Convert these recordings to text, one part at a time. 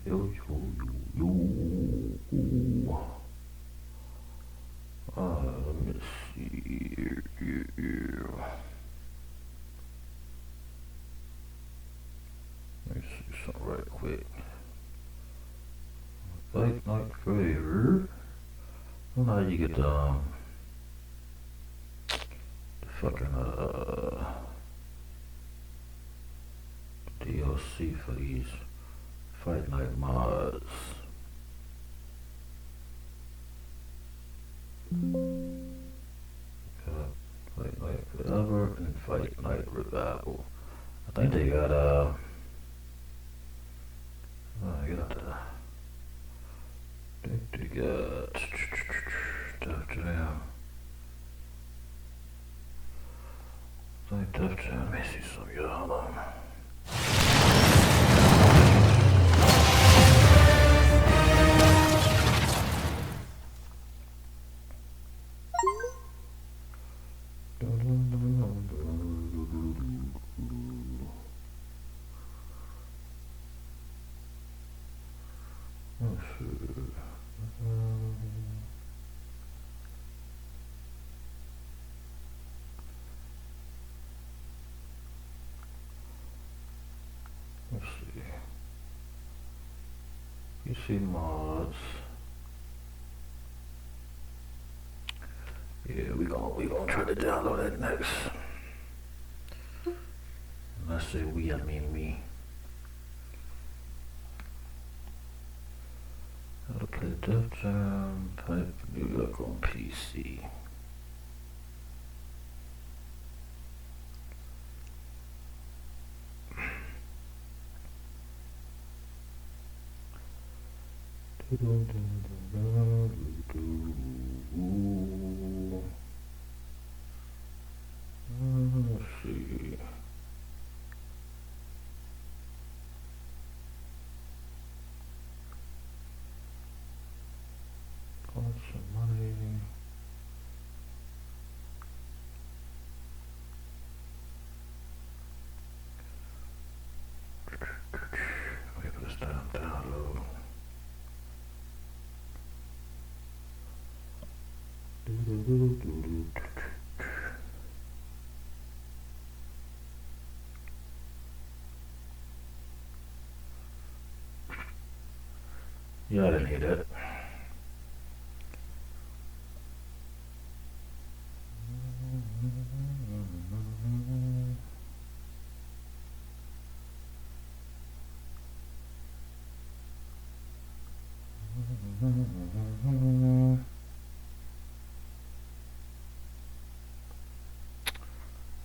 Yo. Let me see here. Let me see something right quick. Fight Night Forever. I don't know how you get the fucking DLC for these Fight Night mods. Fight Night Forever and Fight Night Revival. I think they got I think they got Def Jam. I think Def Jam. Let me see some of y'all. Hold on. Let's see. You see mods. Yeah, we gonna try to download that next. When I say we, I mean me. How to play Def Jam, Pipe New York on PC. Let's see. Got some money. Wait for this down download. Yeah, I didn't hear that.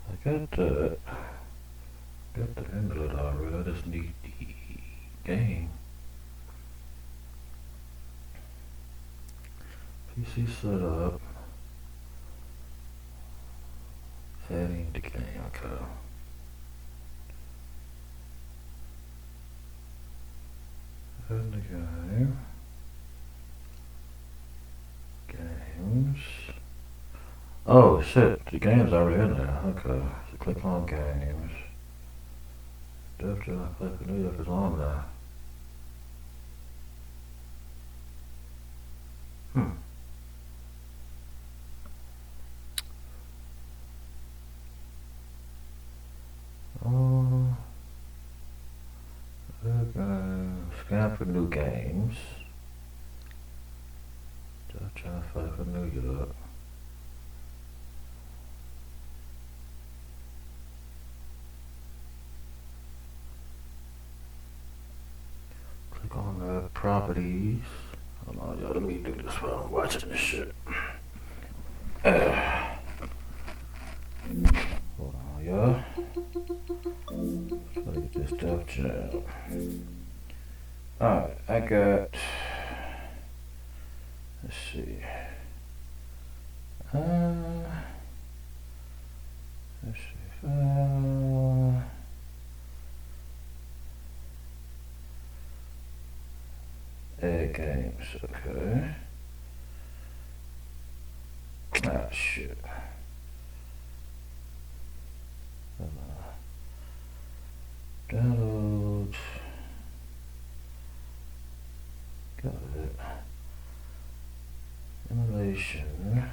I got the input already. I just need the game. PC setup. Adding the game, okay. Adding the game. Games. Oh shit, the game's already in there. Okay, so click on games. Def Jam Play for New York is on there. Scan for new games. Def Jam Play for New York. Click on the properties. Hold on, y'all. Let me do this while I'm watching this shit. Hold on, y'all. Let's get this Def Jam. Alright, I got. Let's see. Let's see. Add games, okay. Ah, shit. Download. Got it. Emulation.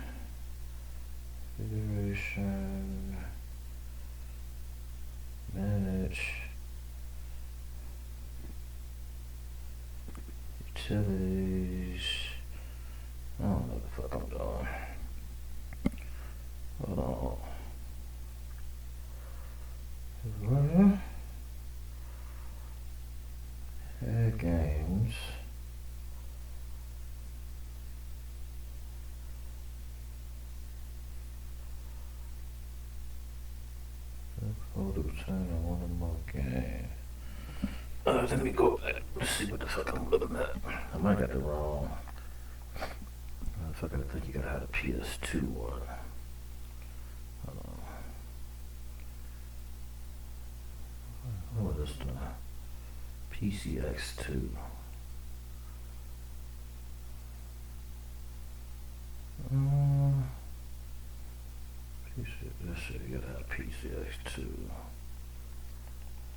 Configuration. Manage. Utilities. I don't know what the fuck I'm doing. Hold on. Add games. Hold the turn on one more game. Let me go back. Let's see what the fuck I'm looking at. I might got the wrong. I think you gotta have a PS2 one. Hold on. What is this? PCX2. This shit, you gotta have PCX2.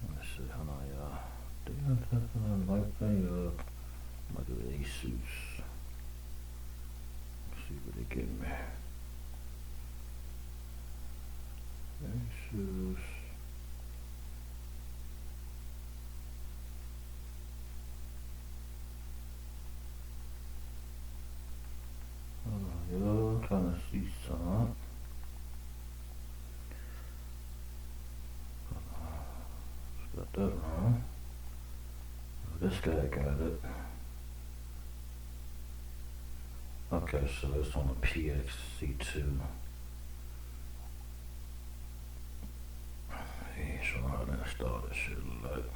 Let's see, hold on, y'all. Do you have that might be like an Asus? Let's see what they give me. Asus. Yo, trying to see some. Got that wrong. This guy got it. Okay, so it's on the PXC2. He ain't sure how to install this shit like.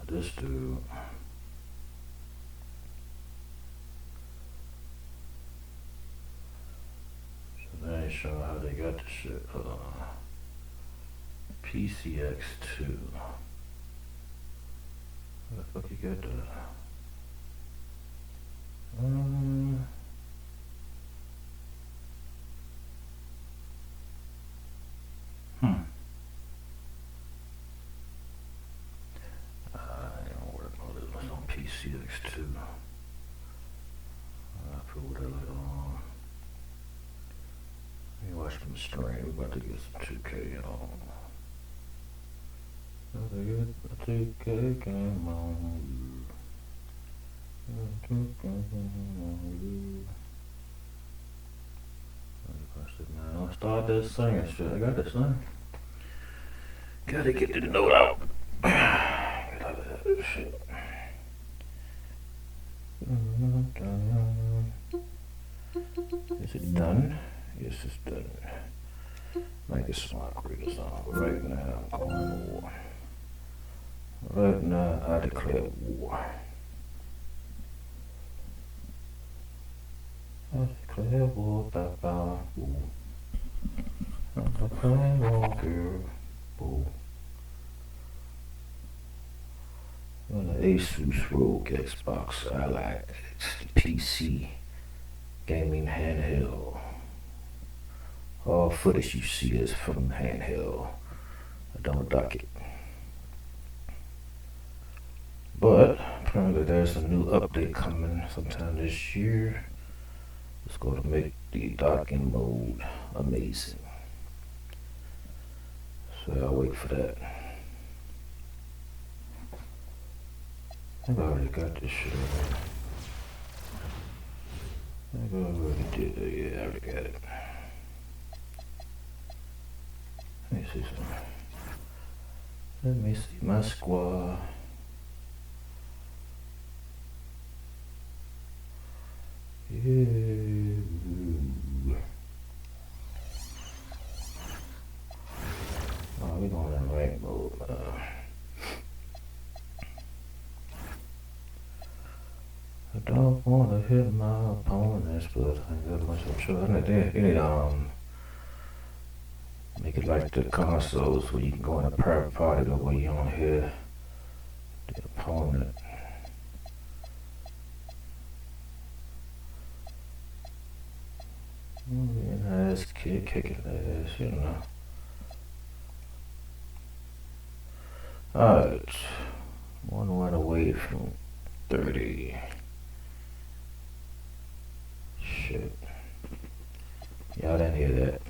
This dude. So they ain't sure how they got this shit. PCX2. Where the fuck you get that? I don't work on this. It's on PCX2. I'll put that later on. You watch from the stream. We're about to get some 2K on. About to get a 2K game on. I'll start this singing shit. I got this thing. Gotta get the note out. Get out of that shit. Is it done? Yes, it's done. Make a smart reader song. Right now, I'm going to war. Right now, I declare war. I declare war, Baba. I declare war, girl. Boo. On the Asus ROG Xbox Ally PC gaming handheld. All footage you see is from handheld. I don't dock it. But apparently there's a new update coming sometime this year. It's going to make the docking mode amazing. So I'll wait for that. I've already got this shit. I already did it. Yeah, I already got it. Let me see something. Let me see my squad. Yeah. Oh, we're going in rank mode. I don't want to hit my opponents, but I ain't got much of a choice. You need make it like the consoles where you can go in a private party but where you don't hear the opponent. Ass kicking ass, you know. Alright. One win away from 30. Shit. Y'all didn't hear that.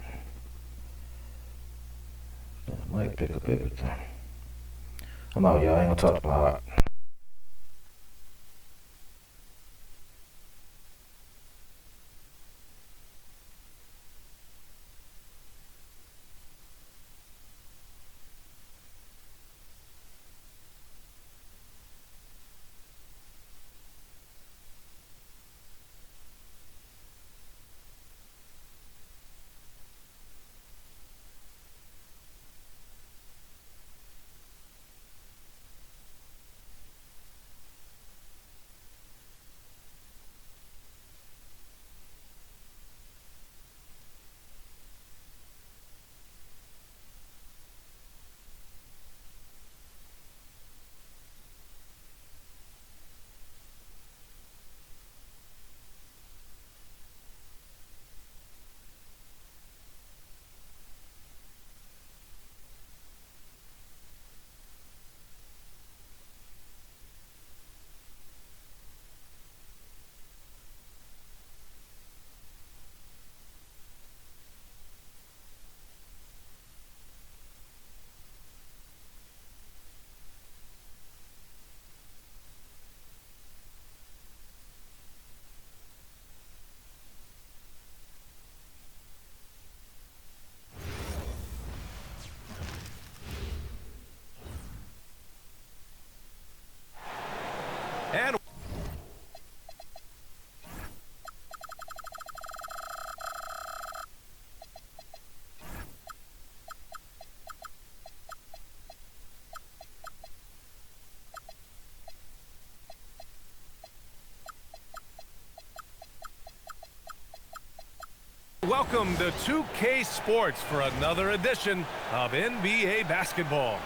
That might pick up everything. I'm out, y'all. I ain't gonna talk about it. And welcome to 2K Sports for another edition of NBA basketball.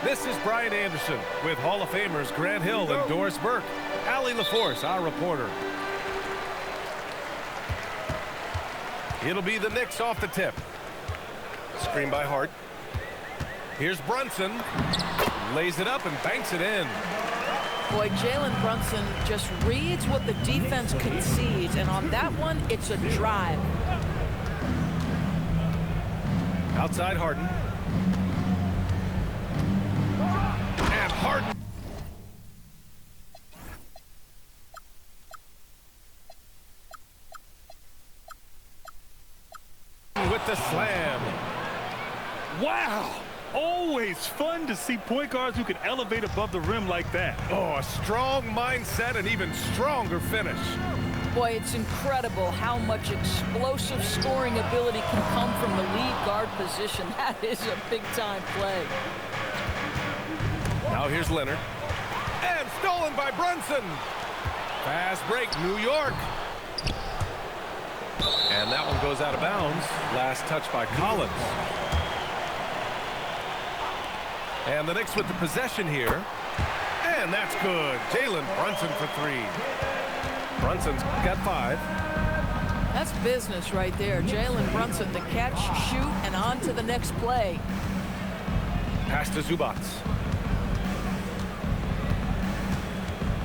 This is Brian Anderson with Hall of Famers Grant Hill and Doris Burke. Allie LaForce, our reporter. It'll be the Knicks off the tip. Screen by Hart. Here's Brunson. Lays it up and banks it in. Boy, Jalen Brunson just reads what the defense concedes, and on that one, it's a drive. Outside Harden. And Harden. With the slam. Wow! Always fun to see point guards who can elevate above the rim like that. Oh, a strong mindset and even stronger finish. Boy, it's incredible how much explosive scoring ability can come from the lead guard position. That is a big-time play. Now here's Leonard. And stolen by Brunson. Fast break, New York. And that one goes out of bounds. Last touch by Collins. And the Knicks with the possession here. And that's good. Jalen Brunson for three. Brunson's got 5. That's business right there. Jalen Brunson to catch, shoot, and on to the next play. Pass to Zubac.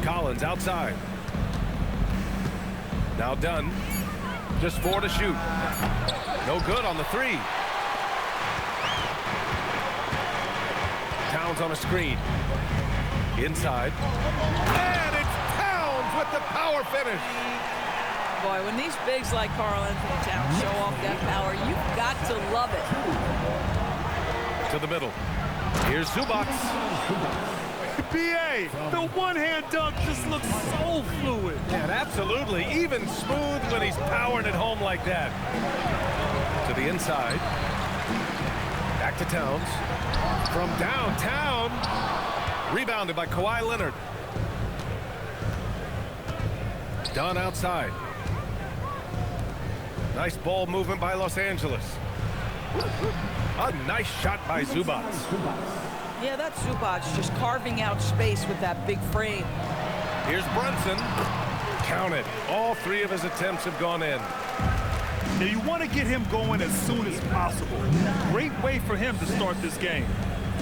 Collins outside. Now Dunn. Just 4 to shoot. No good on the 3. Towns on a screen. Inside. And it's Towns with the power finish. Boy, when these bigs like Karl Anthony Towns show off that power, you've got to love it. To the middle. Here's Zubac. BA, the one-hand dunk just looks so fluid. And absolutely, even smooth when he's powering it home like that. To the inside. Back to Towns. From downtown. Rebounded by Kawhi Leonard. Dunn outside. Nice ball movement by Los Angeles. A nice shot by Zubac. Yeah, that's Zubac just carving out space with that big frame. Here's Brunson. Count it. All 3 of his attempts have gone in. Now you want to get him going as soon as possible. Great way for him to start this game.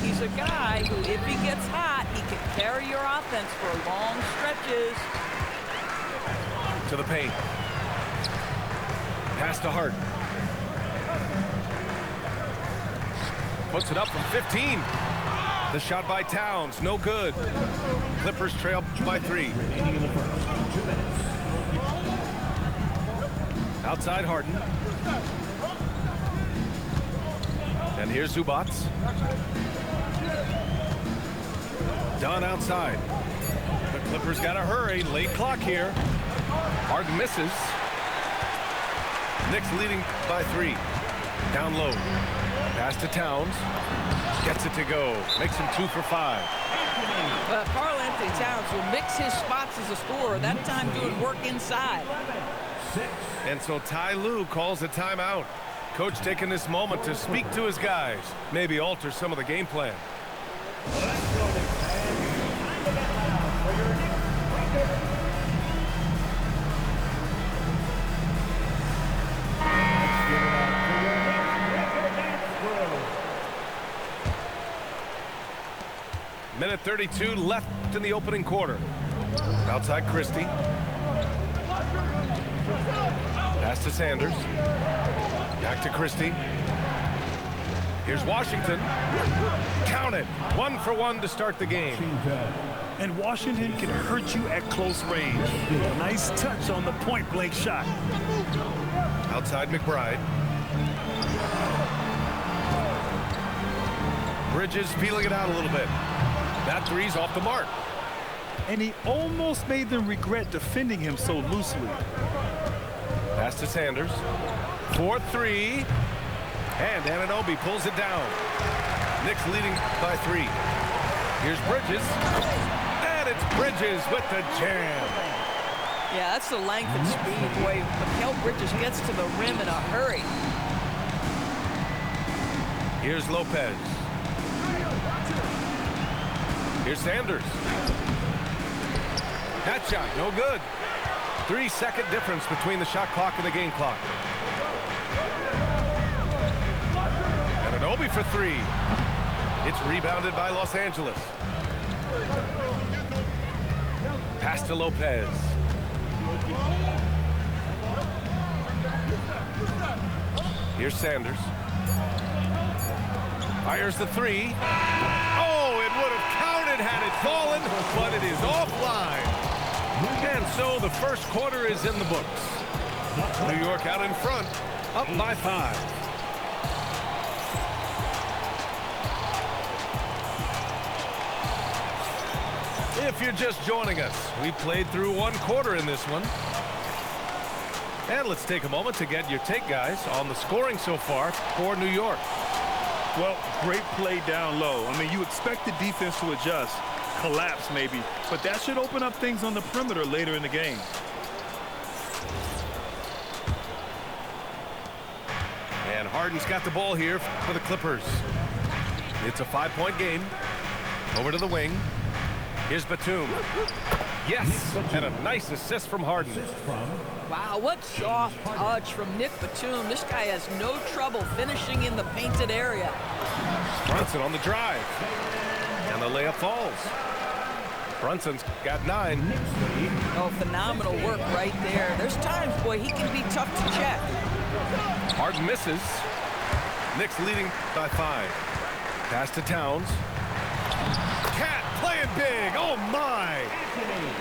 He's a guy who, if he gets hot, he can carry your offense for long stretches. To the paint. Pass to Harden. Puts it up from 15. The shot by Towns, no good. Clippers trail by 3. Outside Harden. And here's Zubac. Dunn outside. The Clippers got to hurry. Late clock here. Harden misses. Knicks leading by 3. Down low. Pass to Towns. Gets it to go. Makes him 2 for 5. Karl Anthony Towns will mix his spots as a scorer. That time doing work inside. And so Ty Lue calls a timeout. Coach taking this moment to speak to his guys. Maybe alter some of the game plan. Minute 32 left in the opening quarter. Outside Christie. Pass to Sanders. Back to Christie. Here's Washington. Count it. 1 for 1 to start the game. And Washington can hurt you at close range. Nice touch on the point-blank shot. Outside McBride. Bridges feeling it out a little bit. That three's off the mark. And he almost made them regret defending him so loosely. Pass to Sanders. 4-3. And Anunoby pulls it down. Knicks leading by 3. Here's Bridges. And it's Bridges with the jam. Yeah, that's the length and speed way Mikal Bridges gets to the rim in a hurry. Here's Lopez. Here's Sanders. That shot, no good. 3-second difference between the shot clock and the game clock. Anunoby for 3. It's rebounded by Los Angeles. Pass to Lopez. Here's Sanders. Fires the 3. Oh, it would have counted had it fallen, but it is offline. And so the first quarter is in the books. New York out in front, up by 5. If you're just joining us, we played through 1 quarter in this one. And let's take a moment to get your take, guys, on the scoring so far for New York. Well, great play down low. I mean, you expect the defense to adjust, collapse maybe, but that should open up things on the perimeter later in the game. And Harden's got the ball here for the Clippers. It's a 5-point game. Over to the wing. Here's Batum. Yes, and a nice assist from Harden. Wow, what soft touch from Nick Batum. This guy has no trouble finishing in the painted area. Brunson on the drive. And the layup falls. Brunson's got 9. Oh, phenomenal work right there. There's times, boy, he can be tough to check. Harden misses. Knicks leading by 5. Pass to Towns. Cat playing big. Oh, my.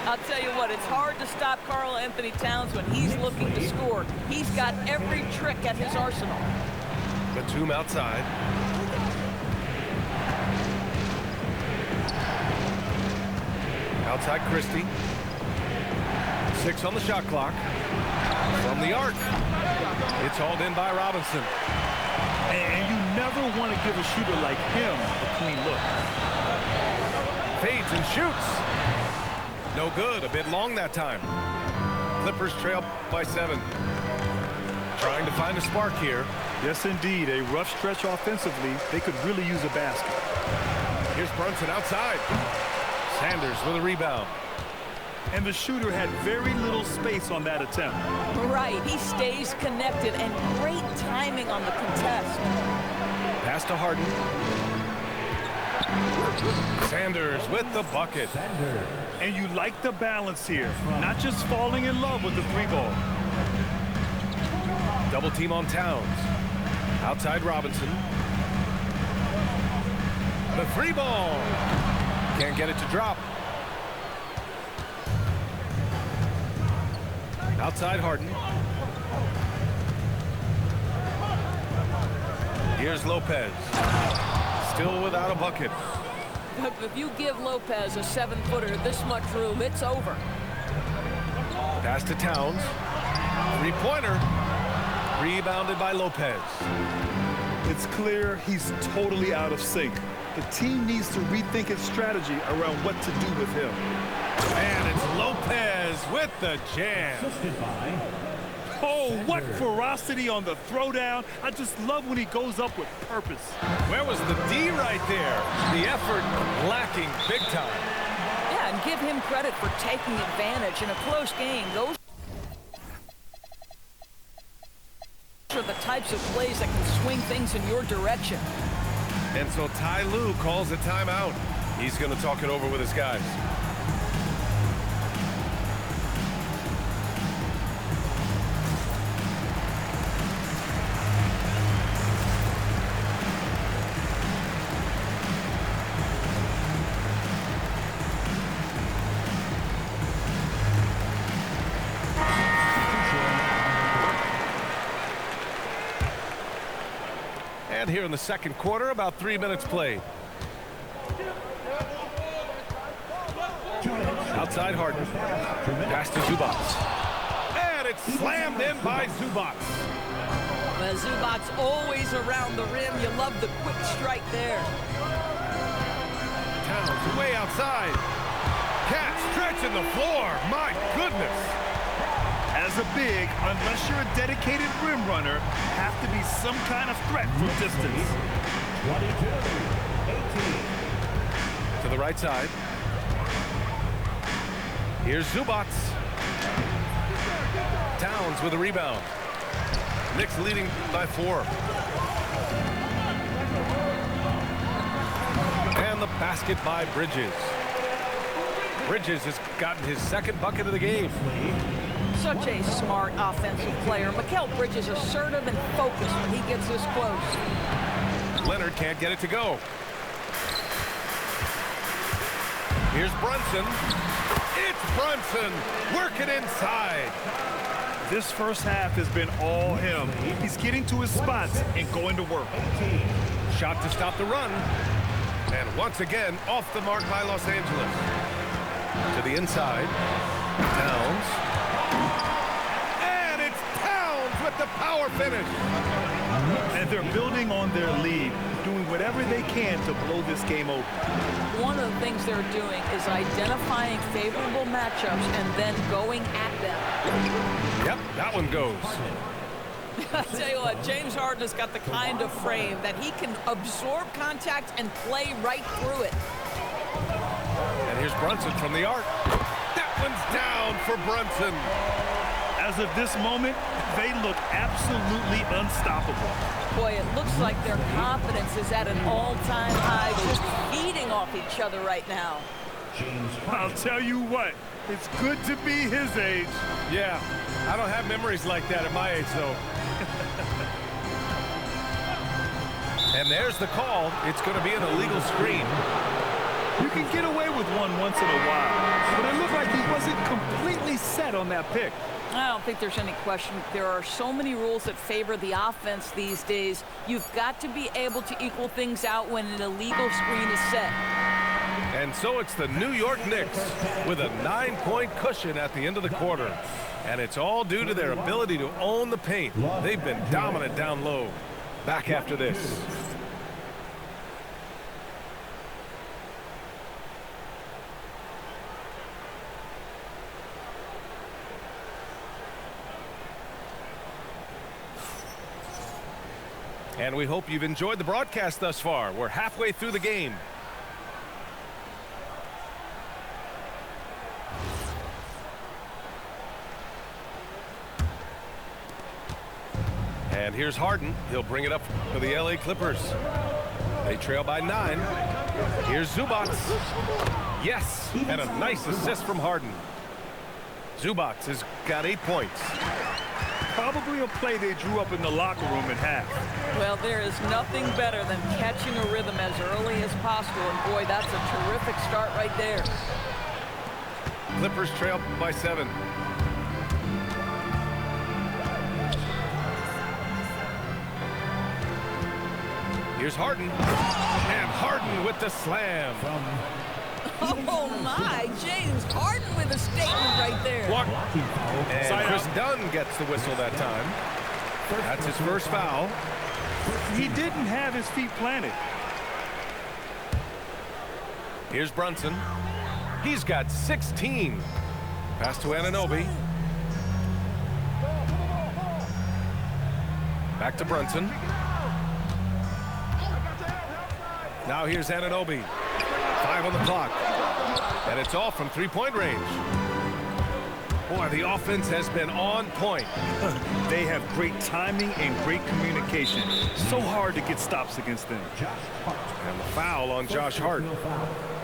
I'll tell you what, it's hard to stop Karl Anthony Towns when he's looking to score. He's got every trick at his arsenal. Batum outside. Outside Christie. 6 on the shot clock. From the arc. It's hauled in by Robinson. And you never want to give a shooter like him a clean look. Fades and shoots. No good. A bit long that time. Clippers trail by 7. Trying to find a spark here. Yes, indeed. A rough stretch offensively. They could really use a basket. Here's Brunson outside. Sanders with a rebound. And the shooter had very little space on that attempt. Right. He stays connected and great timing on the contest. Pass to Harden. Sanders with the bucket. And you like the balance here, not just falling in love with the 3-ball. Double team on Towns. Outside Robinson. The 3-ball. Can't get it to drop. Outside Harden. Here's Lopez. Still without a bucket. If you give Lopez a 7-footer this much room, it's over. Pass to Towns. 3-pointer. Rebounded by Lopez. It's clear he's totally out of sync. The team needs to rethink its strategy around what to do with him. And it's Lopez with the jam. Oh, what ferocity on the throwdown. I just love when he goes up with purpose. Where was the D right there? The effort lacking big time. Yeah, and give him credit for taking advantage in a close game. Those are the types of plays that can swing things in your direction. And so Ty Lue calls a timeout. He's going to talk it over with his guys. And here in the second quarter, about 3 minutes played. Outside Harden. Pass to Zubac. And it's slammed in by Zubac. Well, Zubac's always around the rim. You love the quick strike there. Towns way outside. Cat stretching the floor. My goodness. As a big, unless you're a dedicated rim runner, have to be some kind of threat from distance. 22-18. To the right side. Here's Zubac. Towns with a rebound. Knicks leading by 4. And the basket by Bridges. Bridges has gotten his second bucket of the game. Such a smart offensive player. Mikal Bridges assertive and focused when he gets this close. Leonard can't get it to go. Here's Brunson. It's Brunson working inside. This first half has been all him. He's getting to his spots and going to work. Shot to stop the run. And once again, off the mark by Los Angeles. To the inside. Towns. And it's Towns with the power finish. And they're building on their lead, doing whatever they can to blow this game open. One of the things they're doing is identifying favorable matchups and then going at them. Yep, that one goes. I tell you what, James Harden has got the kind of frame that he can absorb contact and play right through it. And here's Brunson from the arc. That one's down for Brunson. As of this moment, they look absolutely unstoppable. Boy, it looks like their confidence is at an all-time high, just feeding off each other right now. I'll tell you what, it's good to be his age. Yeah, I don't have memories like that at my age, though. And there's the call. It's going to be an illegal screen. You can get away with one once in a while, but it looked like he wasn't completely set on that pick. I don't think there's any question. There are so many rules that favor the offense these days. You've got to be able to equal things out when an illegal screen is set. And so it's the New York Knicks with a 9-point cushion at the end of the quarter. And it's all due to their ability to own the paint. They've been dominant down low. Back after this. And we hope you've enjoyed the broadcast thus far. We're halfway through the game. And here's Harden. He'll bring it up for the LA Clippers. They trail by 9. Here's Zubats. Yes, and a nice assist from Harden. Zubats has got 8 points. Probably a play they drew up in the locker room at half. Well, there is nothing better than catching a rhythm as early as possible, and boy, that's a terrific start right there. Clippers trail by 7. Here's Harden. And Harden with the slam. Oh, my. James Harden with a statement right there. And Chris Dunn gets the whistle that time. That's his first foul. He didn't have his feet planted. Here's Brunson. He's got 16. Pass to Anunoby. Back to Brunson. Now here's Anunoby. 5 on the clock. And it's off from three-point range. Boy, the offense has been on point. They have great timing and great communication. So hard to get stops against them. And the foul on Josh Hart.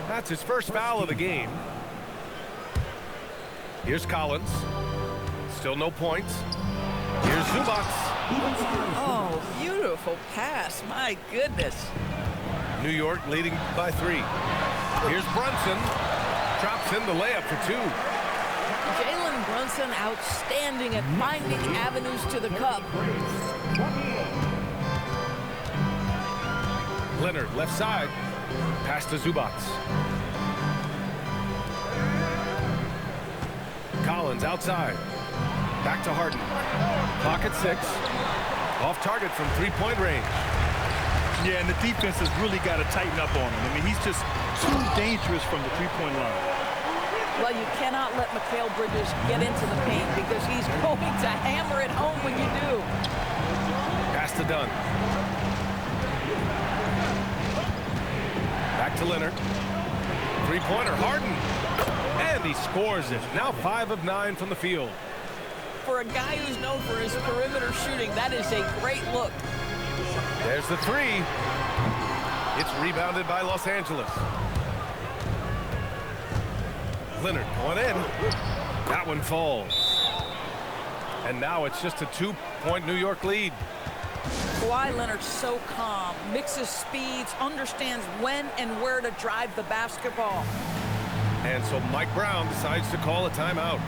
That's his first foul of the game. Here's Collins. Still no points. Here's Zubats. Oh, beautiful pass. My goodness. New York leading by 3. Here's Brunson. Drops in the layup for 2. Jalen Brunson outstanding at finding avenues to the cup. Leonard left side. Pass to Zubats. Collins outside. Back to Harden. Clock at 6. Off target from three-point range. Yeah, and the defense has really got to tighten up on him. I mean, he's just too dangerous from the three-point line. Well, you cannot let Mikal Bridges get into the paint because he's going to hammer it home when you do. Pass to Dunn. Back to Leonard. Three-pointer, Harden. And he scores it. Now 5 of 9 from the field. For a guy who's known for his perimeter shooting, that is a great look. There's the 3. It's rebounded by Los Angeles. Leonard going in. That one falls. And now it's just a 2-point New York lead. Kawhi Leonard's so calm, mixes speeds, understands when and where to drive the basketball. And so Mike Brown decides to call a timeout.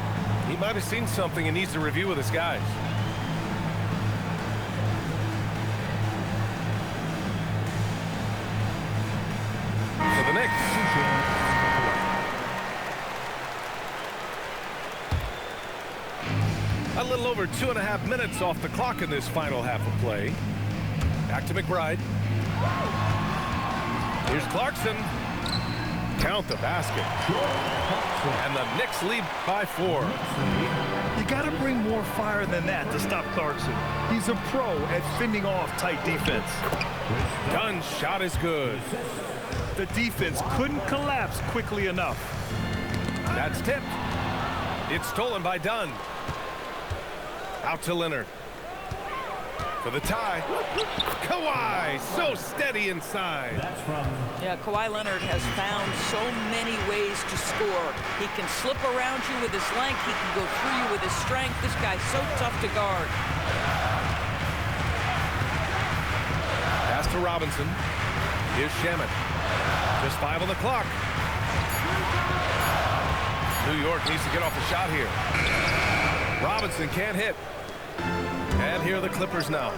He might have seen something and needs to review with his guys. For the Knicks. A little over 2.5 minutes off the clock in this final half of play. Back to McBride. Here's Clarkson. Count the basket. And the Knicks lead by 4. You got to bring more fire than that to stop Clarkson. He's a pro at fending off tight defense. Dunn's shot is good. The defense couldn't collapse quickly enough. That's tipped. It's stolen by Dunn. Out to Leonard. For the tie. Kawhi, so steady inside. Yeah, Kawhi Leonard has found so many ways to score. He can slip around you with his length. He can go through you with his strength. This guy's so tough to guard. Pass to Robinson. Here's Shamet. Just 5 on the clock. New York needs to get off the shot here. Robinson can't hit. And here are the Clippers now.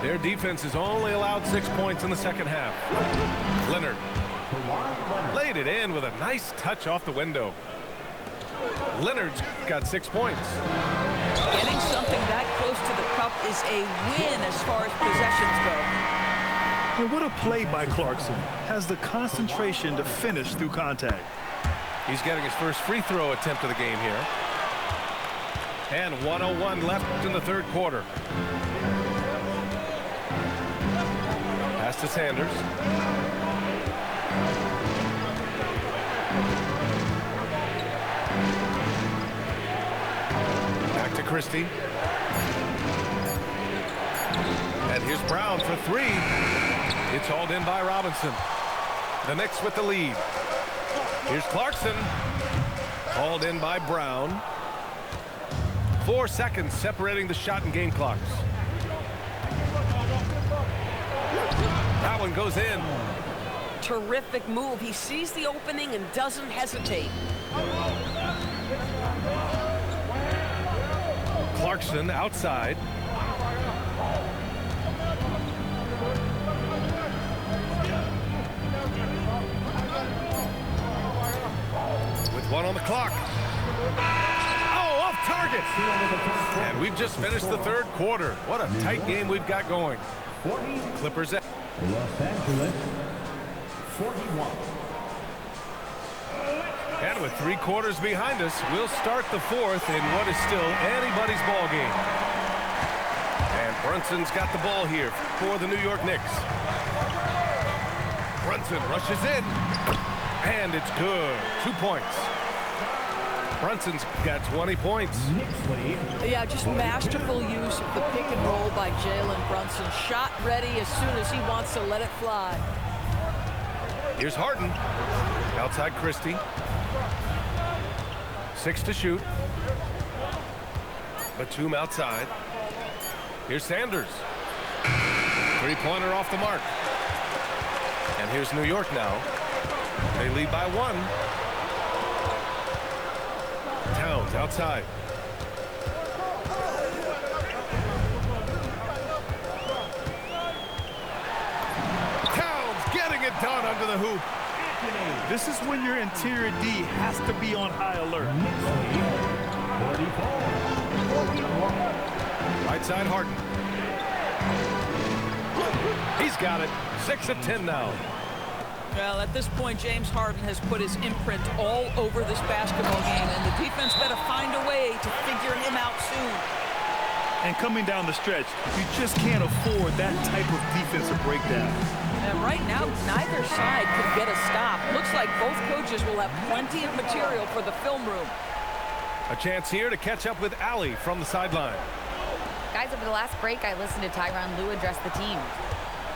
Their defense has only allowed 6 points in the second half. Leonard laid it in with a nice touch off the window. Leonard's got 6 points. Getting something that close to the cup is a win as far as possessions go. And what a play by Clarkson. Has the concentration to finish through contact. He's getting his first free throw attempt of the game here. And 1:01 left in the third quarter. Pass to Sanders. Back to Christie. And here's Brown for 3. It's hauled in by Robinson. The Knicks with the lead. Here's Clarkson. Called in by Brown. 4 seconds separating the shot and game clocks. That one goes in. Terrific move. He sees the opening and doesn't hesitate. Clarkson outside. With 1 on the clock. Oh, off target. And we've just finished the 3rd quarter. What a tight game we've got going. Clippers at Los Angeles, 41. And with 3 quarters behind us, we'll start the 4th in what is still anybody's ball game. And Brunson's got the ball here for the New York Knicks. Brunson rushes in, and it's good. 2 points. Brunson's got 20 points. Yeah, just masterful use of the pick and roll by Jalen Brunson. Shot ready as soon as he wants to let it fly. Here's Harden. Outside Christie. 6 to shoot. Batum outside. Here's Sanders. 3-pointer off the mark. And here's New York now. They lead by 1. Towns outside. Towns getting it done under the hoop. This is when your interior D has to be on high alert. Right side Harden. He's got it. 6 of 10 now. Well, at this point, James Harden has put his imprint all over this basketball game, and the defense better find a way to figure him out soon. And coming down the stretch, you just can't afford that type of defensive breakdown. And right now, neither side can get a stop. Looks like both coaches will have plenty of material for the film room. A chance here to catch up with Allie from the sideline. Guys, over the last break, I listened to Tyronn Lue address the team.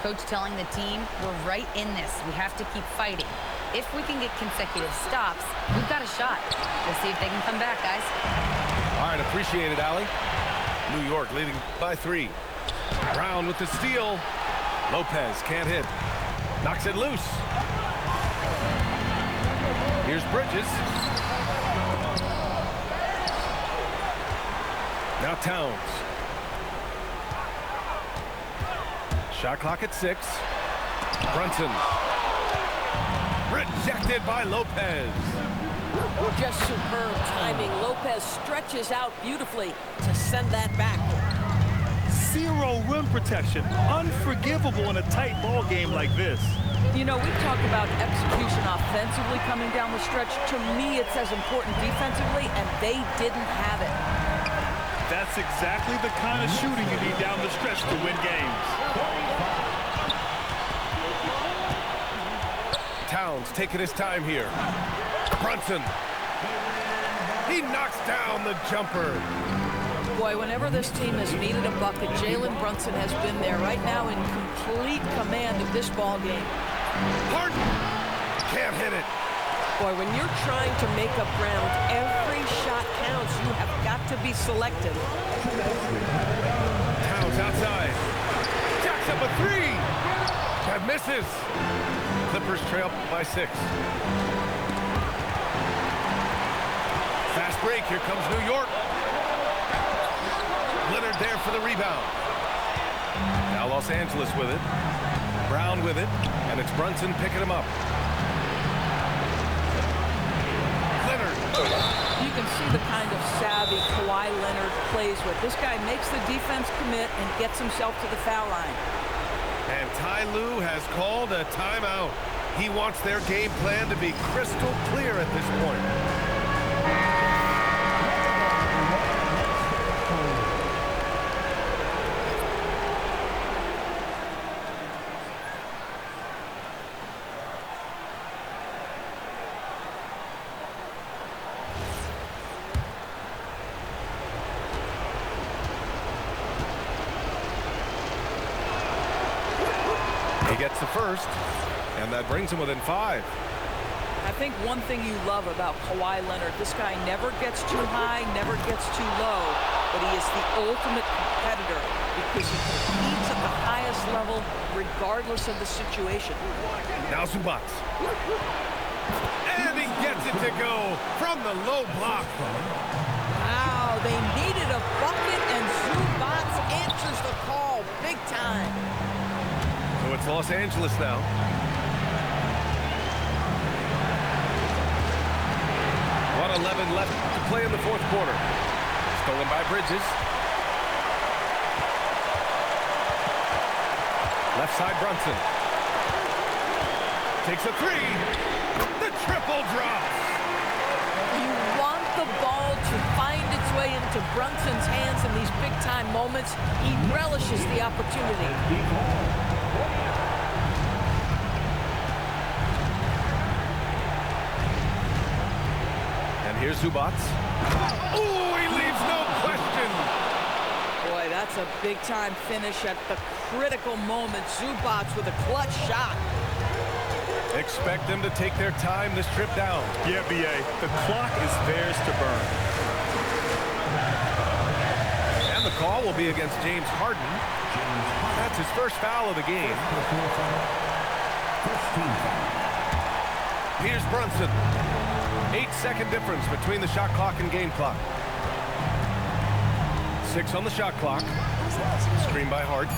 Coach telling the team, we're right in this. We have to keep fighting. If we can get consecutive stops, we've got a shot. We'll see if they can come back, guys. All right, appreciate it, Allie. New York leading by 3. Brown with the steal. Lopez can't hit. Knocks it loose. Here's Bridges. Now Towns. Shot clock at 6. Brunson. Rejected by Lopez. Just superb timing. Lopez stretches out beautifully to send that back. 0 rim protection. Unforgivable in a tight ball game like this. You know, we talk about execution offensively coming down the stretch. To me, it's as important defensively, and they didn't have it. That's exactly the kind of shooting you need down the stretch to win games. Towns taking his time here. Brunson. He knocks down the jumper. Boy, whenever this team has needed a bucket, Jalen Brunson has been there right now in complete command of this ball game. Harden can't hit it. Boy, when you're trying to make up ground, every shot counts. You have got to be selective. Towns outside. Jacks up a 3. That misses. Clippers trail by 6. Fast break. Here comes New York. Leonard there for the rebound. Now Los Angeles with it. Brown with it. And it's Brunson picking him up. Leonard. You can see the kind of savvy Kawhi Leonard plays with. This guy makes the defense commit and gets himself to the foul line. And Ty Lue has called a timeout. He wants their game plan to be crystal clear at this point. He gets the first, And that brings him within 5. I think one thing you love about Kawhi Leonard, this guy never gets too high, never gets too low, but he is the ultimate competitor because he competes at the highest level regardless of the situation. Now Zubac. And he gets it to go from the low block. Wow, they needed a bucket, and Zubac answers the call big time. So it's Los Angeles now. 1:11 left to play in the 4th quarter. Stolen by Bridges. Left side Brunson. Takes a 3. The triple drops. You want the ball to find its way into Brunson's hands in these big-time moments. He relishes the opportunity. And here's Zubac. Oh, he leaves no question. Boy, that's a big-time finish at the critical moment. Zubac with a clutch shot. Expect them to take their time this trip down. Yeah, B.A., the clock is theirs to burn. And the call will be against James Harden. That's his first foul of the game. Here's Brunson. 8-second difference between the shot clock and game clock. 6 on the shot clock. Screen by Hart.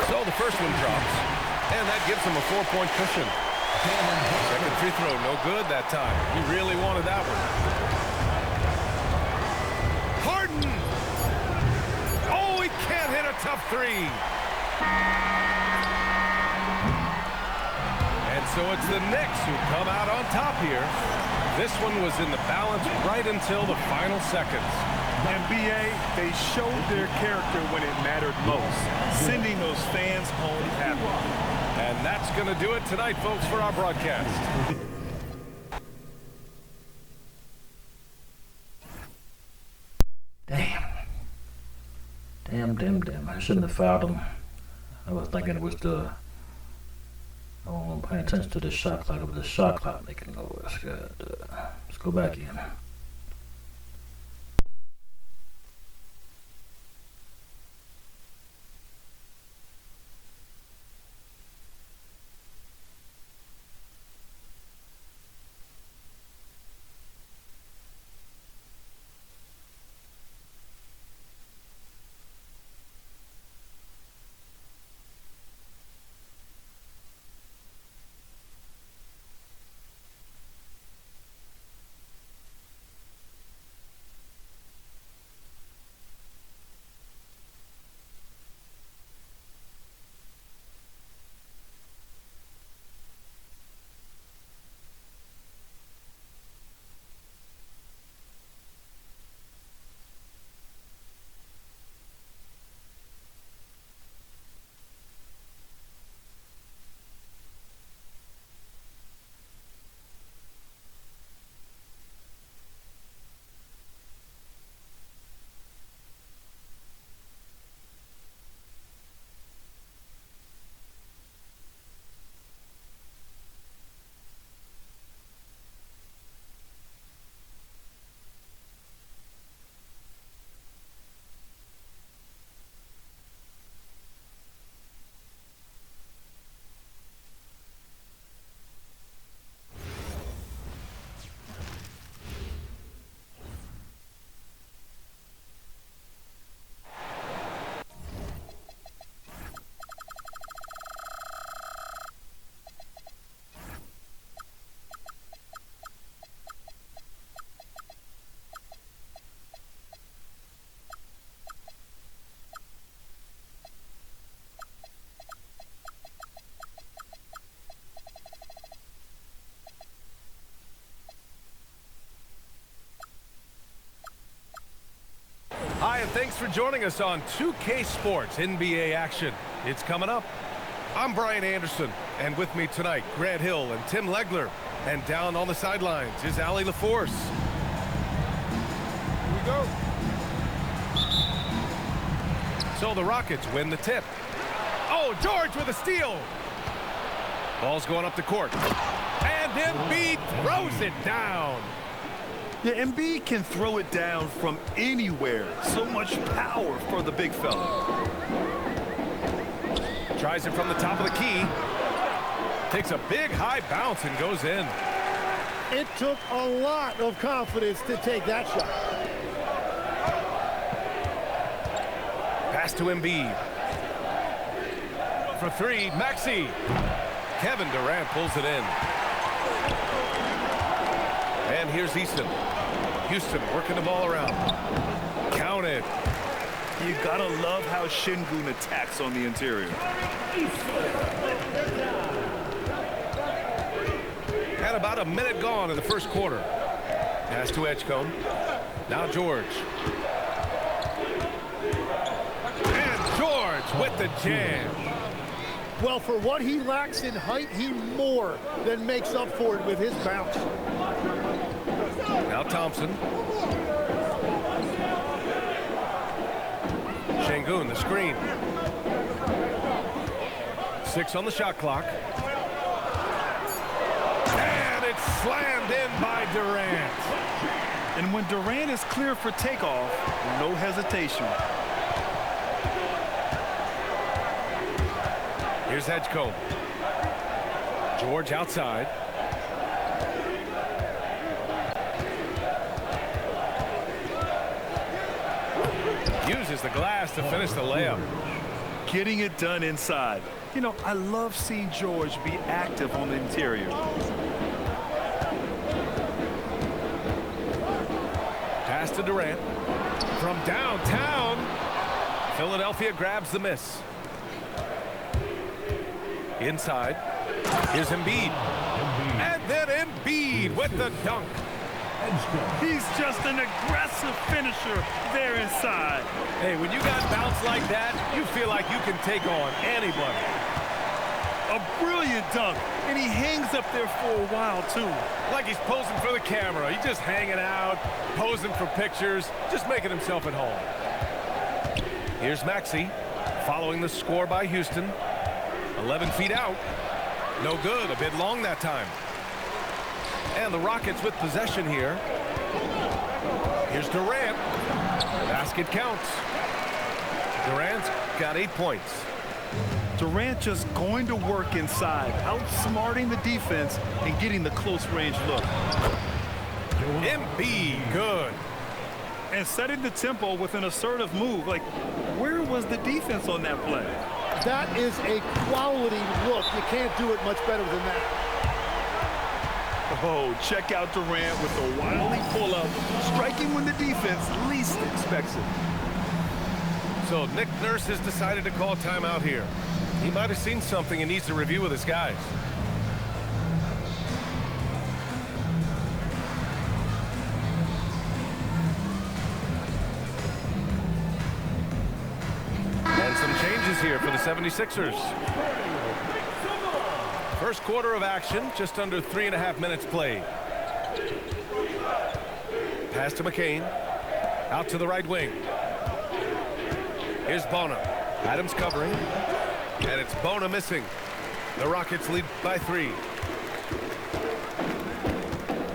So the first one drops, and that gives him a 4-point cushion. Second free throw, no good that time. He really wanted that one. Harden! Oh, he can't hit a tough 3. And so it's the Knicks who come out on top here. This one was in the balance right until the final seconds. And B.A., they showed their character when it mattered most, sending those fans home happy. And that's going to do it tonight, folks, for our broadcast. Damn. I shouldn't have fouled him. I was thinking it was the... I wasn't paying attention to the shot clock. It was the shot clock making noise. Let's go back in. Hi, and thanks for joining us on 2K Sports NBA action. It's coming up. I'm Brian Anderson, and with me tonight, Grant Hill and Tim Legler. And down on the sidelines is Allie LaForce. Here we go. So the Rockets win the tip. Oh, George with a steal. Ball's going up the court. And Embiid throws it down. Yeah, Embiid can throw it down from anywhere. So much power for the big fella. Tries it from the top of the key. Takes a big high bounce and goes in. It took a lot of confidence to take that shot. Pass to Embiid. For three, Maxey. Kevin Durant pulls it in. And here's Easton. Houston working the ball around. Count it. You gotta love how Şengün attacks on the interior. Had about a minute gone in the first quarter. Pass to Edgecombe. Now George. And George with the jam. Well, for what he lacks in height, he more than makes up for it with his bounce. Now Thompson. Şengün, the screen. 6 on the shot clock. And it's slammed in by Durant. And when Durant is clear for takeoff, no hesitation. Here's Edgecombe. George outside. Uses the glass to finish the layup. Getting it done inside. You know, I love seeing George be active on the interior. Pass to Durant. From downtown, Philadelphia grabs the miss. Inside, here's Embiid. And then Embiid with the dunk. He's just an aggressive finisher there inside. Hey, when you got bounce like that, you feel like you can take on anybody. A brilliant dunk, and he hangs up there for a while, too. Like he's posing for the camera. He's just hanging out, posing for pictures, just making himself at home. Here's Maxey, following the score by Houston. 11 feet out. No good, a bit long that time. And the Rockets with possession here. Here's Durant. Basket counts. Durant's got 8 points. Durant just going to work inside, outsmarting the defense and getting the close range look. Embiid, good. And setting the tempo with an assertive move. Like, where was the defense on that play? That is a quality look. You can't do it much better than that. Oh, check out Durant with a wily pull-up, striking when the defense least expects it. So Nick Nurse has decided to call timeout here. He might have seen something and needs to review with his guys. And some changes here for the 76ers. First quarter of action, just under 3.5 minutes played. Pass to McCain. Out to the right wing. Here's Bona. Adams covering. And it's Bona missing. The Rockets lead by 3.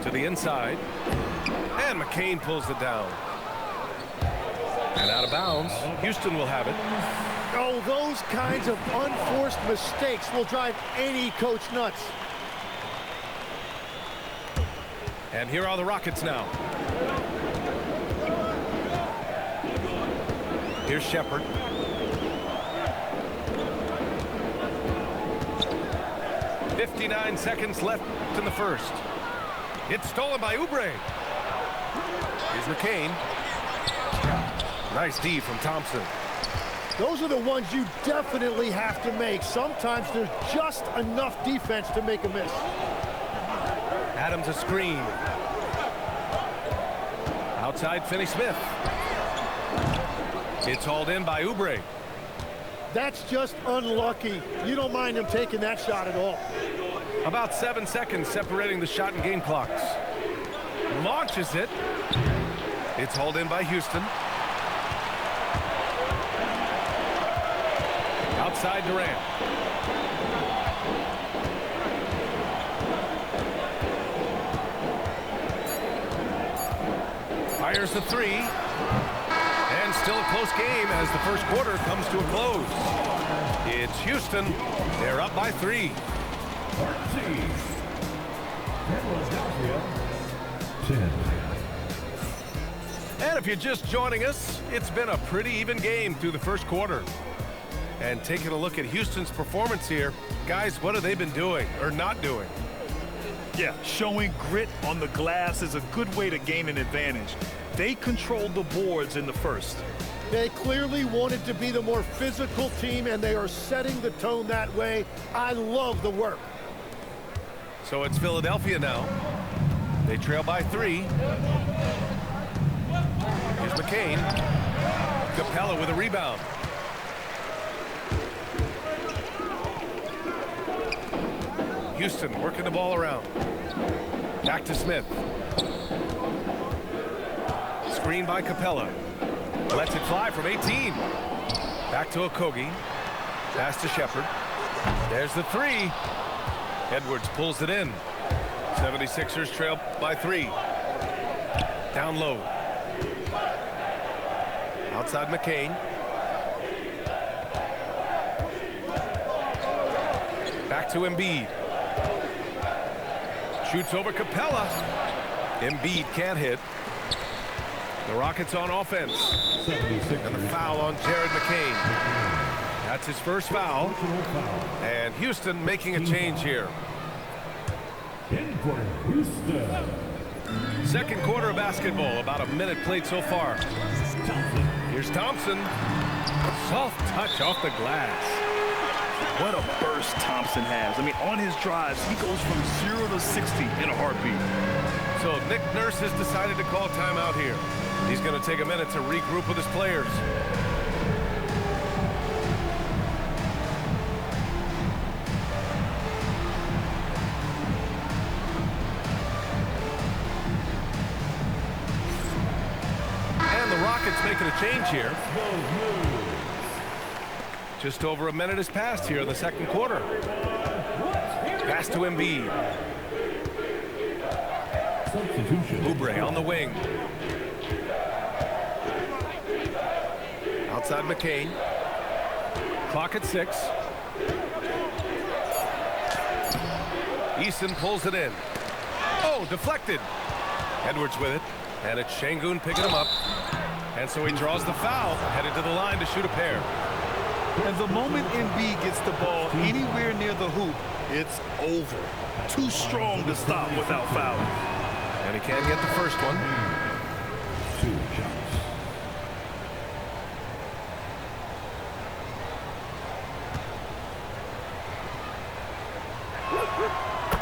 To the inside. And McCain pulls it down. And out of bounds. Houston will have it. Oh, those kinds of unforced mistakes will drive any coach nuts. And here are the Rockets now. Here's Shepard. .59 seconds left in the first. It's stolen by Oubre. Here's McCain. Nice D from Thompson. Those are the ones you definitely have to make. Sometimes there's just enough defense to make a miss. Adams a screen. Outside Finney-Smith. It's hauled in by Oubre. That's just unlucky. You don't mind him taking that shot at all. About 7 seconds separating the shot and game clocks. Launches it. It's hauled in by Houston. outside Durant. Fires the three. And still a close game as the first quarter comes to a close. It's Houston. They're up by 3. And if you're just joining us, it's been a pretty even game through the first quarter. And taking a look at Houston's performance here, guys, what have they been doing or not doing? Yeah, showing grit on the glass is a good way to gain an advantage. They controlled the boards in the first. They clearly wanted to be the more physical team, and they are setting the tone that way. I love the work. So it's Philadelphia now. They trail by 3. Here's McCain. Capella with a rebound. Houston working the ball around. Back to Smith. Screen by Capella. Lets it fly from 18. Back to Okogie. Pass to Shepard. There's the 3. Edwards pulls it in. 76ers trail by 3. Down low. Outside McCain. Back to Embiid. Shoots over Capella. Embiid can't hit. The Rockets on offense. And the foul on Jared McCain. That's his first foul. And Houston making a change here. Second quarter of basketball. About a minute played so far. Here's Thompson. Soft touch off the glass. What a burst Thompson has. I mean, on his drives, he goes from 0 to 60 in a heartbeat. So Nick Nurse has decided to call timeout here. He's going to take a minute to regroup with his players. And the Rockets making a change here. Just over a minute has passed here in the second quarter. Pass to Embiid. Oubre on the wing. Outside McCain. Clock at 6. Easton pulls it in. Oh, deflected. Edwards with it. And it's Şengün picking him up. And so he draws the foul, headed to the line to shoot a pair. And the moment Embiid gets the ball anywhere near the hoop, it's over. Too strong to stop without fouling. And he can't get the first one. 2 shots.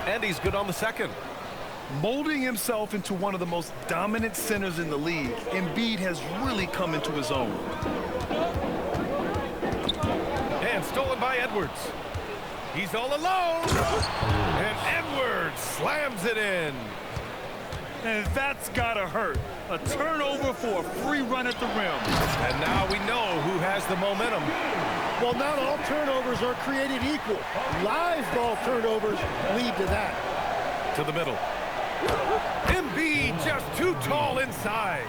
And he's good on the second. Molding himself into one of the most dominant centers in the league, Embiid has really come into his own. And stolen by Edwards. He's all alone. And Edwards slams it in. And that's gotta hurt. A turnover for a free run at the rim. And now we know who has the momentum. Well, not all turnovers are created equal. Live ball turnovers lead to that. To the middle. Embiid just too tall inside.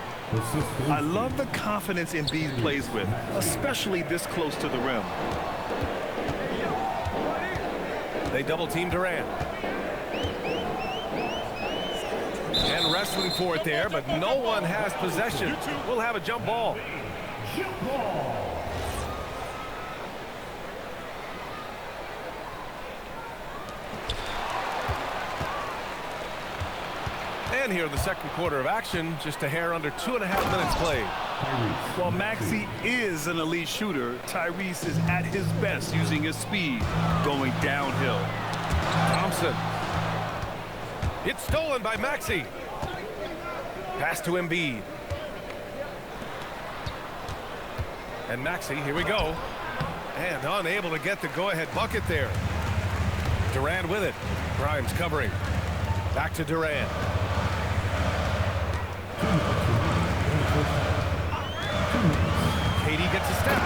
I love the confidence Embiid plays with, especially this close to the rim. They double team Durant. And wrestling for it there, but no one has possession. We'll have a jump ball. And here in the second quarter of action, just a hair under 2.5 minutes played. While Maxey is an elite shooter, Tyrese is at his best using his speed, going downhill. Thompson. It's stolen by Maxey. Pass to Embiid. And Maxey, here we go. And unable to get the go-ahead bucket there. Durant with it. Grimes covering. Back to Durant. Katie gets a step.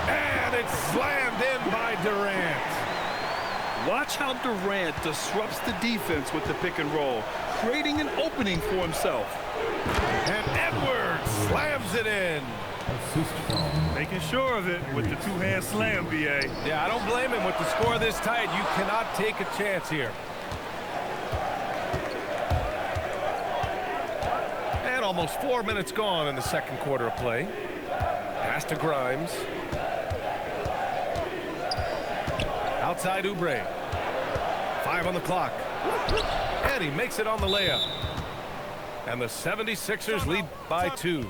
And it's slammed in by by Durant. Watch how Durant disrupts the defense with the pick and roll, creating an opening for himself. And Edwards slams it in. Making sure of it with the two-hand slam, BA. Yeah, I don't blame him. With the score this tight, you cannot take a chance here. And almost 4 minutes gone in the second quarter of play. Pass to Grimes. Outside Oubre. 5 on the clock. And he makes it on the layup. And the 76ers lead by 2.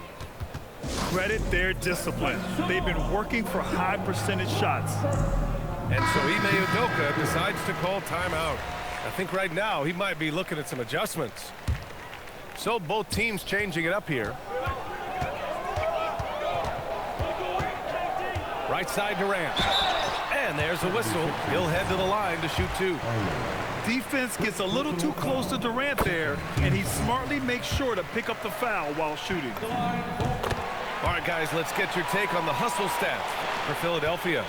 Credit their discipline. They've been working for high percentage shots. And so Ime Udoka decides to call timeout. I think right now he might be looking at some adjustments. So both teams changing it up here. Right side Durant. And there's a whistle. He'll head to the line to shoot 2. Defense gets a little too close to Durant there, and he smartly makes sure to pick up the foul while shooting. All right, guys, let's get your take on the hustle stats for Philadelphia.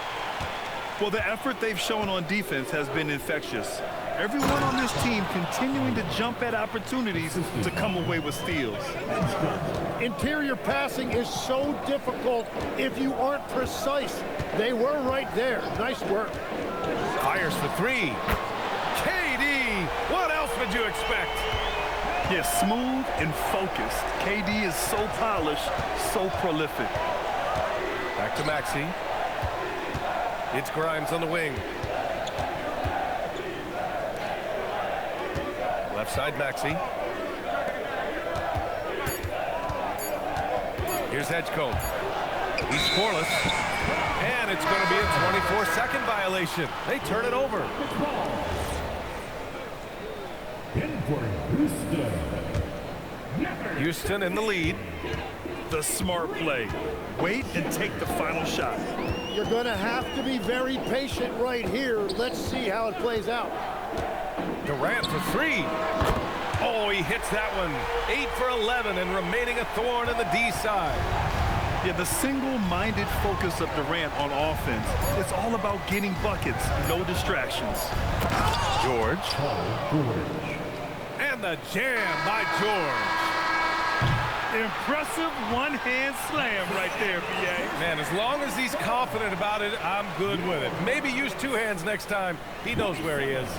Well, the effort they've shown on defense has been infectious. Everyone on this team continuing to jump at opportunities to come away with steals. Interior passing is so difficult if you aren't precise. They were right there. Nice work. Fires for 3. KD, what else would you expect? Yeah, smooth and focused. KD is so polished, so prolific. Back to Maxey. It's Grimes on the wing. Left side Maxey. Here's Edgecombe. He's scoreless. And it's going to be a 24-second violation. They turn it over. Houston in the lead. The smart play. Wait and take the final shot. You're going to have to be very patient right here. Let's see how it plays out. Durant for 3. Oh, he hits that one. 8 for 11 and remaining a thorn in the D side. Yeah, the single-minded focus of Durant on offense. It's all about getting buckets, no distractions. George. And the jam by George. Impressive one-hand slam right there, BA. Man, as long as he's confident about it, I'm good with it. Maybe use 2 hands next time. He knows where he is.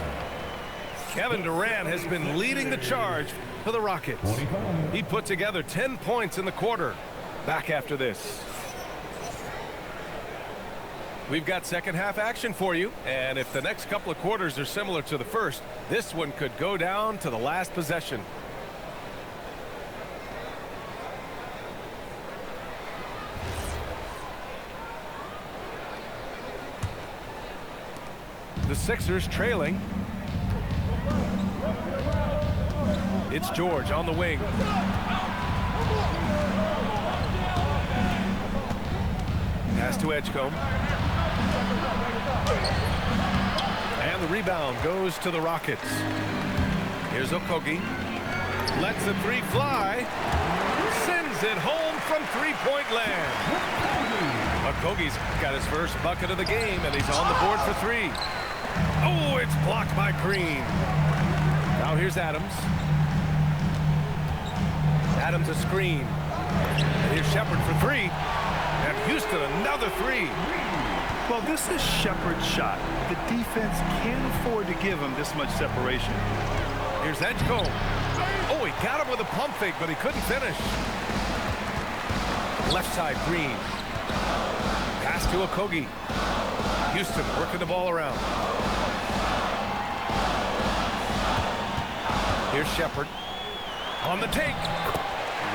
Kevin Durant has been leading the charge for the Rockets. He put together 10 points in the quarter. Back after this. We've got second half action for you, and if the next couple of quarters are similar to the first, this one could go down to the last possession. The Sixers trailing. It's George on the wing. Pass to Edgecombe. And the rebound goes to the Rockets. Here's Okogie. Lets the 3 fly. Sends it home from 3-point land. Okogie's got his first bucket of the game, and he's on the board for 3. Oh, it's blocked by Green. Now here's Adams. Adams a screen. And here's Shepard for 3. And Houston another 3. Well, this is Shepard's shot. The defense can't afford to give him this much separation. Here's Edgecombe. Oh, he got him with a pump fake, but he couldn't finish. Left side, Green. Pass to Okogie. Houston working the ball around. Here's Shepard. On the take.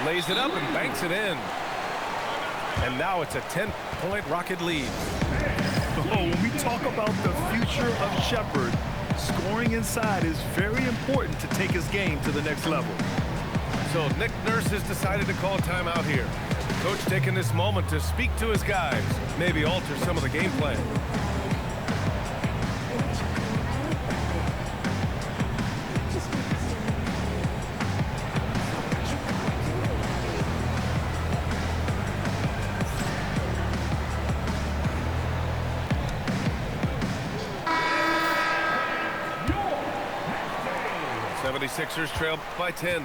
Lays it up and banks it in. And now it's a 10-point Rocket lead. Oh, when we talk about the future of Shepard, scoring inside is very important to take his game to the next level. So Nick Nurse has decided to call timeout here. The coach taking this moment to speak to his guys, maybe alter some of the game plan. 76ers trail by 10.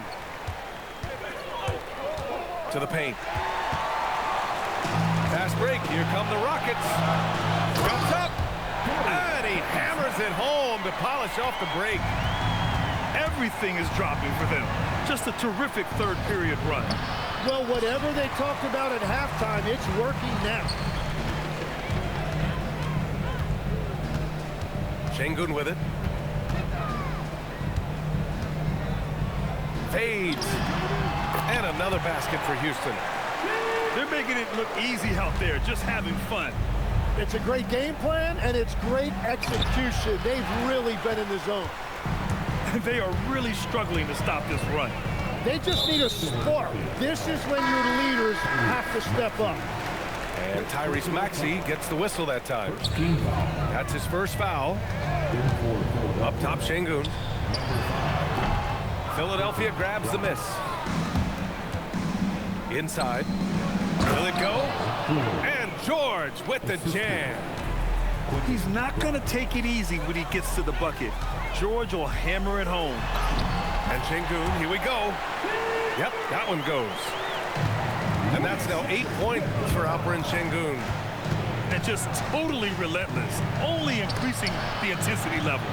To the paint. Fast break. Here come the Rockets. Drops up. And he hammers it home to polish off the break. Everything is dropping for them. Just a terrific third period run. Well, whatever they talked about at halftime, it's working now. Şengün with it. Fades. And another basket for Houston. They're making it look easy out there, just having fun. It's a great game plan, and it's great execution. They've really been in the zone. They are really struggling to stop this run. They just need a spark. This is when your leaders have to step up. And Tyrese Maxey gets the whistle that time. That's his first foul. Up top, Şengün. Philadelphia grabs the miss. Inside. Will it go? And George with the jam. He's not going to take it easy when he gets to the bucket. George will hammer it home. And Şengün, here we go. Yep, that one goes. And that's now 8 points for Alperen Şengün. And just totally relentless, only increasing the intensity level.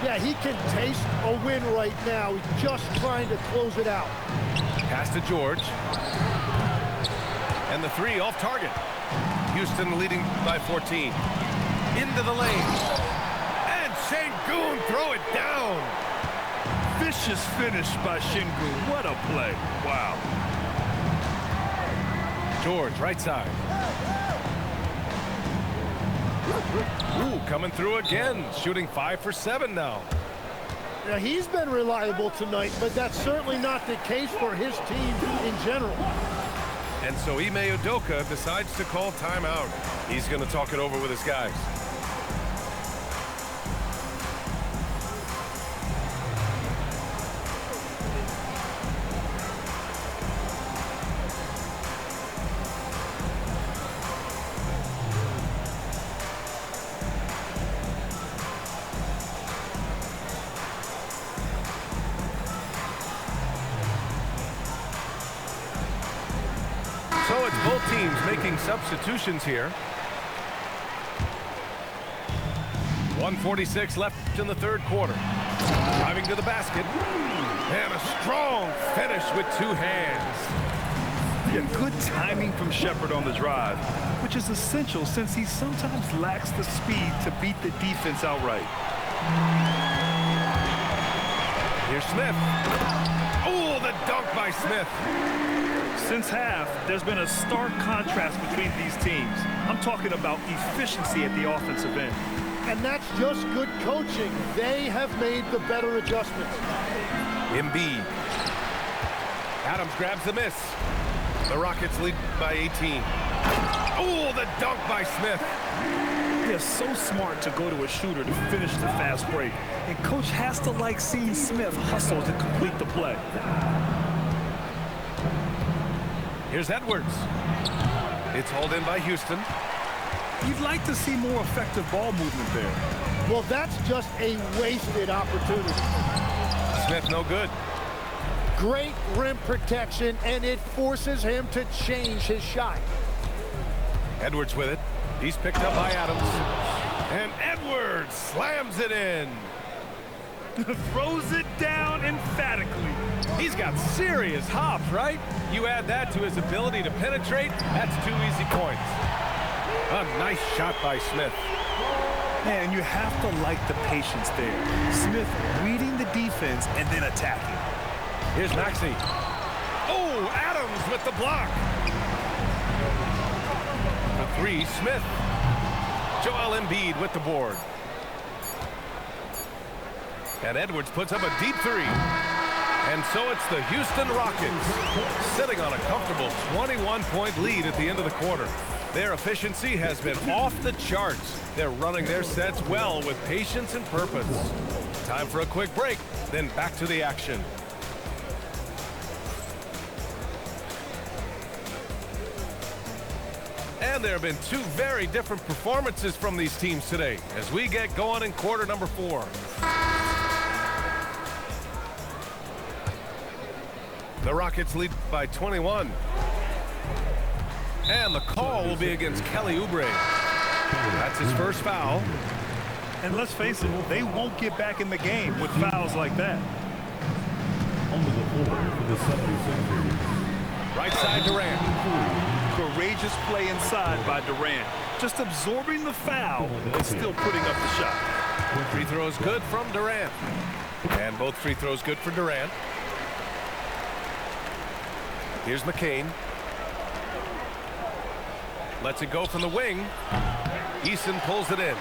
Yeah, he can taste a win right now. He's just trying to close it out. Pass to George. And the three off target. Houston leading by 14. Into the lane. And Şengün throw it down. Vicious finish by Şengün. What a play. Wow. George, right side. Ooh, coming through again. Shooting 5 for 7 now. Now, he's been reliable tonight, but that's certainly not the case for his team in general. And so Ime Udoka decides to call timeout. He's going to talk it over with his guys. So it's both teams making substitutions here. 1:46 left in the third quarter. Driving to the basket. And a strong finish with 2 hands. Yeah, good timing from Shepherd on the drive, which is essential since he sometimes lacks the speed to beat the defense outright. Here's Smith. Oh, the dunk by Smith. Since half, there's been a stark contrast between these teams. I'm talking about efficiency at the offensive end. And that's just good coaching. They have made the better adjustments. Embiid. Adams grabs the miss. The Rockets lead by 18. Oh, the dunk by Smith. They're so smart to go to a shooter to finish the fast break. And coach has to like seeing Smith hustle to complete the play. Here's Edwards. It's hauled in by Houston. You'd like to see more effective ball movement there. Well, that's just a wasted opportunity. Smith no good. Great rim protection, and it forces him to change his shot. Edwards with it. He's picked up by Adams. And Edwards slams it in. Throws it down emphatically. He's got serious hops, right? You add that to his ability to penetrate, that's 2 easy points. A nice shot by Smith. And you have to like the patience there. Smith reading the defense and then attacking. Here's Maxey. Oh, Adams with the block. The 3, Smith. Joel Embiid with the board. And Edwards puts up a deep 3. And so it's the Houston Rockets sitting on a comfortable 21-point lead at the end of the quarter. Their efficiency has been off the charts. They're running their sets well with patience and purpose. Time for a quick break, then back to the action. And there have been 2 very different performances from these teams today as we get going in quarter number 4. The Rockets lead by 21. And the call will be against Kelly Oubre. That's his first foul. And let's face it, they won't get back in the game with fouls like that. Under the floor for the 76ers. Right side Durant. Courageous play inside by Durant. Just absorbing the foul and still putting up the shot. Free throws good from Durant. And both free throws good for Durant. Here's McCain. Lets it go from the wing. Eason pulls it in.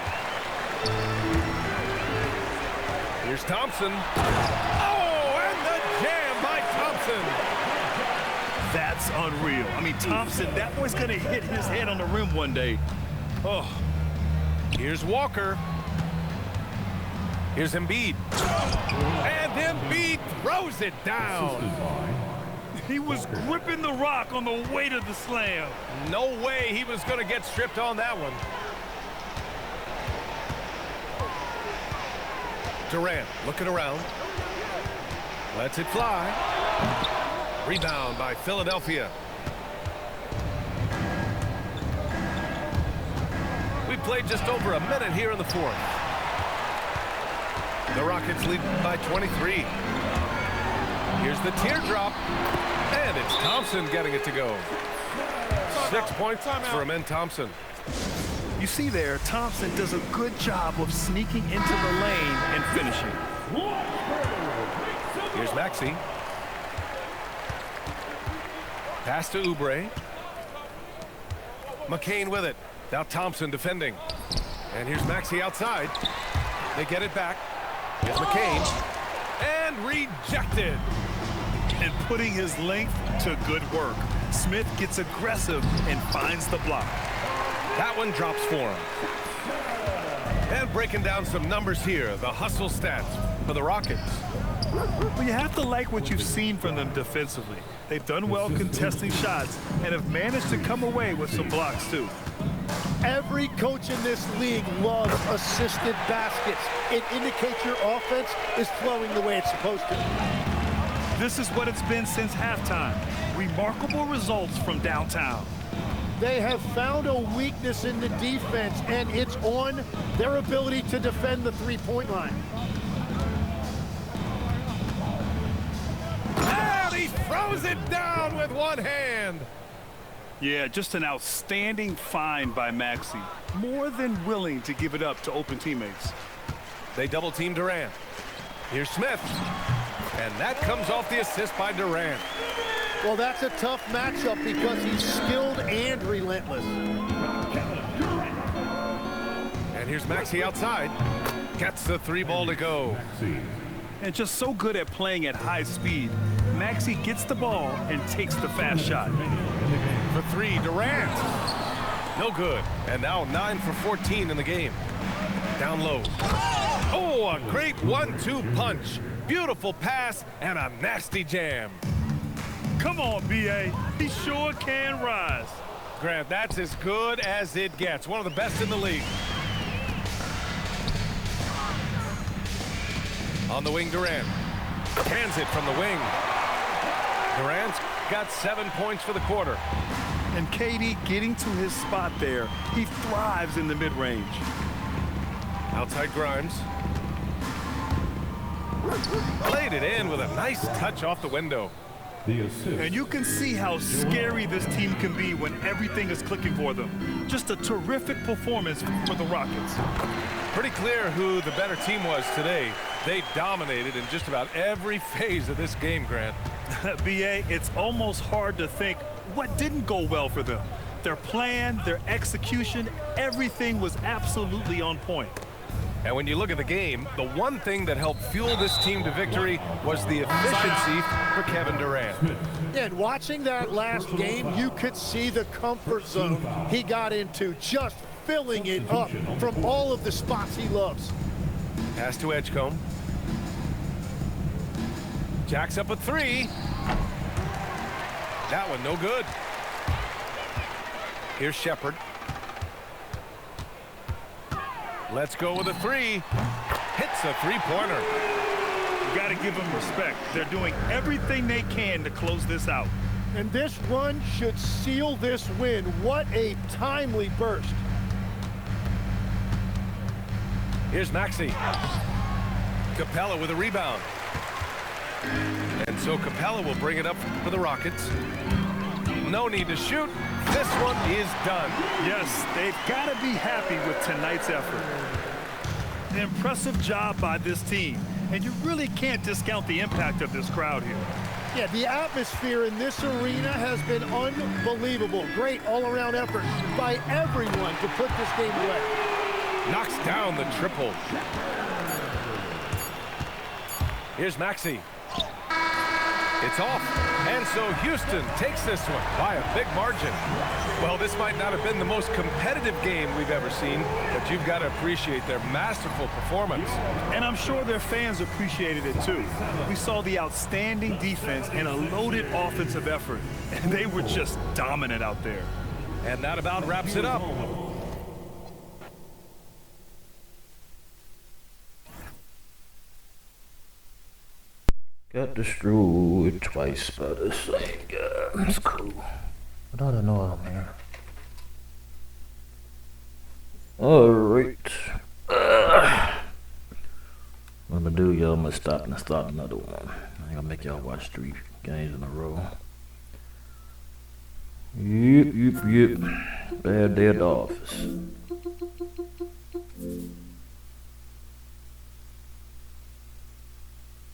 Here's Thompson. Oh, and the jam by Thompson. That's unreal. I mean, Thompson, that boy's going to hit his head on the rim one day. Oh. Here's Walker. Here's Embiid. And Embiid throws it down. He was gripping the rock on the weight of the slam. No way he was going to get stripped on that one. Durant looking around. Lets it fly. Rebound by Philadelphia. We played just over a minute here in the fourth. The Rockets lead by 23. Here's the teardrop. And it's Thompson getting it to go. 6 points for Amen Thompson. You see there, Thompson does a good job of sneaking into the lane and finishing. Here's Maxey. Pass to Oubre. McCain with it. Now Thompson defending. And here's Maxey outside. They get it back. Here's McCain. And rejected. And putting his length to good work. Smith gets aggressive and finds the block. That one drops for him. And breaking down some numbers here, the hustle stats for the Rockets. Well, you have to like what you've seen from them defensively. They've done well contesting shots and have managed to come away with some blocks too. Every coach in this league loves assisted baskets. It indicates your offense is flowing the way it's supposed to. This is what it's been since halftime. Remarkable results from downtown. They have found a weakness in the defense, and it's on their ability to defend the three-point line. And he throws it down with one hand. Yeah, just an outstanding find by Maxey. More than willing to give it up to open teammates. They double team Durant. Here's Smith. And that comes off the assist by Durant. Well, that's a tough matchup because he's skilled and relentless. And here's Maxey outside. Gets the three ball to go. And just so good at playing at high speed. Maxey gets the ball and takes the fast shot. For three, Durant. No good. And now 9 for 14 in the game. Down low. Oh, a great 1-2 punch. Beautiful pass and a nasty jam. Come on, B.A. He sure can rise. Grant, that's as good as it gets. One of the best in the league. On the wing, Durant. Cans it from the wing. Durant's got 7 points for the quarter. And KD getting to his spot there. He thrives in the mid-range. Outside Grimes. Played it in with a nice touch off the window. And you can see how scary this team can be when everything is clicking for them. Just a terrific performance for the Rockets. Pretty clear who the better team was today. They dominated in just about every phase of this game, Grant. B.A., it's almost hard to think what didn't go well for them. Their plan, their execution, everything was absolutely on point. And when you look at the game, the one thing that helped fuel this team to victory was the efficiency for Kevin Durant. And watching that last game, you could see the comfort zone he got into, just filling it up from all of the spots he loves. Pass to Edgecombe. Jacks up a three. That one no good. Here's Shepherd. Let's go with a three. Hits a three-pointer. You got to give them respect. They're doing everything they can to close this out. And this run should seal this win. What a timely burst. Here's Maxey. Capella with a rebound. And so Capella will bring it up for the Rockets. No need to shoot. This one is done. Yes, they've got to be happy with tonight's effort. An impressive job by this team. And you really can't discount the impact of this crowd here. Yeah, the atmosphere in this arena has been unbelievable. Great all-around effort by everyone to put this game away. Knocks down the triple. Here's Maxey. It's off. And so Houston takes this one by a big margin. Well, this might not have been the most competitive game we've ever seen, but you've got to appreciate their masterful performance. And I'm sure their fans appreciated it too. We saw the outstanding defense and a loaded offensive effort. And they were just dominant out there. And that about wraps it up. Got destroyed twice by the same guy. That's cool. But I don't know I'm here. Alright. What I'm gonna do, y'all, I'm gonna stop and start another one. I ain't gonna make y'all watch 3 games in a row. Yep. Bad day at the office.